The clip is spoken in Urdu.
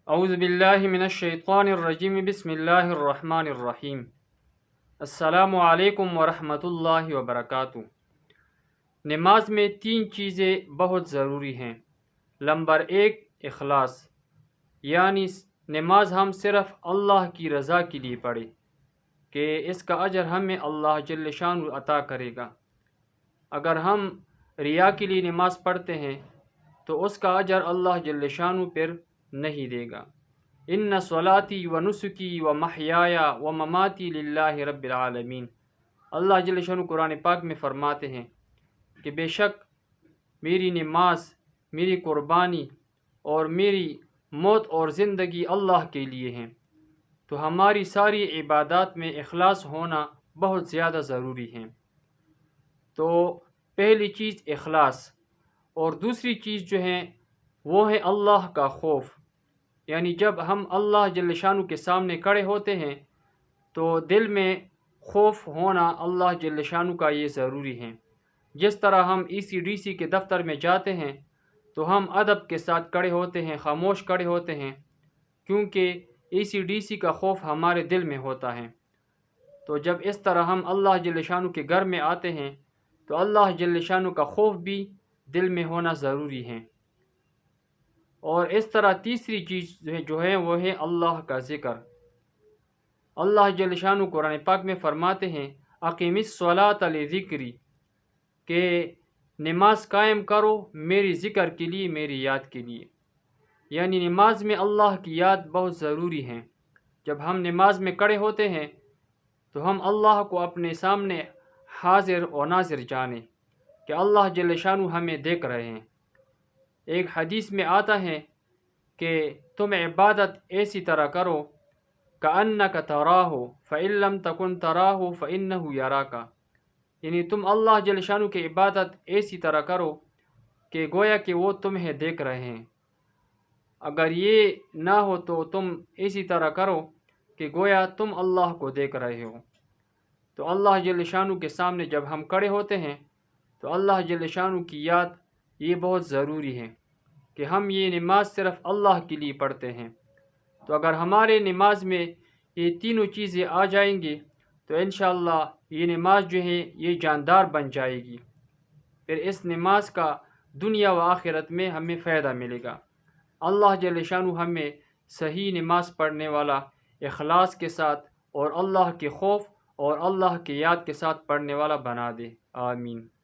اعوذ باللہ من الشیطان الرجیم بسم اللہ الرحمن الرحیم۔ السلام علیکم ورحمۃ اللہ وبرکاتہ۔ نماز میں 3 چیزیں بہت ضروری ہیں۔ نمبر 1 اخلاص، یعنی نماز ہم صرف اللہ کی رضا کے لیے پڑھیں کہ اس کا اجر ہمیں اللہ جل شانہ عطا کرے گا۔ اگر ہم ریا کے لیے نماز پڑھتے ہیں تو اس کا اجر اللہ جل شانہ پھر نہیں دے گا۔ ان صلاتی و نسکی و محیایا و مماتی للہ رب العالمین۔ اللہ جل شانہ قرآن پاک میں فرماتے ہیں کہ بے شک میری نماز، میری قربانی اور میری موت اور زندگی اللہ کے لیے ہیں۔ تو ہماری ساری عبادات میں اخلاص ہونا بہت زیادہ ضروری ہے۔ تو پہلی چیز اخلاص، اور دوسری چیز جو ہے وہ ہے اللہ کا خوف، یعنی جب ہم اللہ جل شانہ کے سامنے کھڑے ہوتے ہیں تو دل میں خوف ہونا اللہ جل شانہ کا یہ ضروری ہے۔ جس طرح ہم ECDC کے دفتر میں جاتے ہیں تو ہم ادب کے ساتھ کھڑے ہوتے ہیں، خاموش کھڑے ہوتے ہیں، کیونکہ ECDC کا خوف ہمارے دل میں ہوتا ہے۔ تو جب اس طرح ہم اللہ جل شانہ کے گھر میں آتے ہیں تو اللہ جل شانہ کا خوف بھی دل میں ہونا ضروری ہے۔ اور اس طرح تیسری چیز جو ہے وہ ہے اللہ کا ذکر۔ اللہ جل شانہ قرآن پاک میں فرماتے ہیں اقیم الصلاۃ لذکری، کہ نماز قائم کرو میری ذکر کے لیے، میری یاد کے لیے۔ یعنی نماز میں اللہ کی یاد بہت ضروری ہے۔ جب ہم نماز میں کھڑے ہوتے ہیں تو ہم اللہ کو اپنے سامنے حاضر و ناظر جانیں کہ اللہ جل شانہ ہمیں دیکھ رہے ہیں۔ ایک حدیث میں آتا ہے کہ تم عبادت ایسی طرح کرو کأنک تراہ فإن لم تکن تراہ فإنہ یراک، یعنی تم اللہ جل شانہ کی عبادت ایسی طرح کرو کہ گویا کہ وہ تمہیں دیکھ رہے ہیں۔ اگر یہ نہ ہو تو تم ایسی طرح کرو کہ گویا تم اللہ کو دیکھ رہے ہو۔ تو اللہ جل شانہ کے سامنے جب ہم کھڑے ہوتے ہیں تو اللہ جل شانہ کی یاد یہ بہت ضروری ہے کہ ہم یہ نماز صرف اللہ کے لیے پڑھتے ہیں۔ تو اگر ہمارے نماز میں یہ تینوں چیزیں آ جائیں گی تو انشاءاللہ یہ نماز جو ہے یہ جاندار بن جائے گی۔ پھر اس نماز کا دنیا و آخرت میں ہمیں فائدہ ملے گا۔ اللہ جل شانہ ہمیں صحیح نماز پڑھنے والا، اخلاص کے ساتھ اور اللہ کے خوف اور اللہ کی یاد کے ساتھ پڑھنے والا بنا دے۔ آمین۔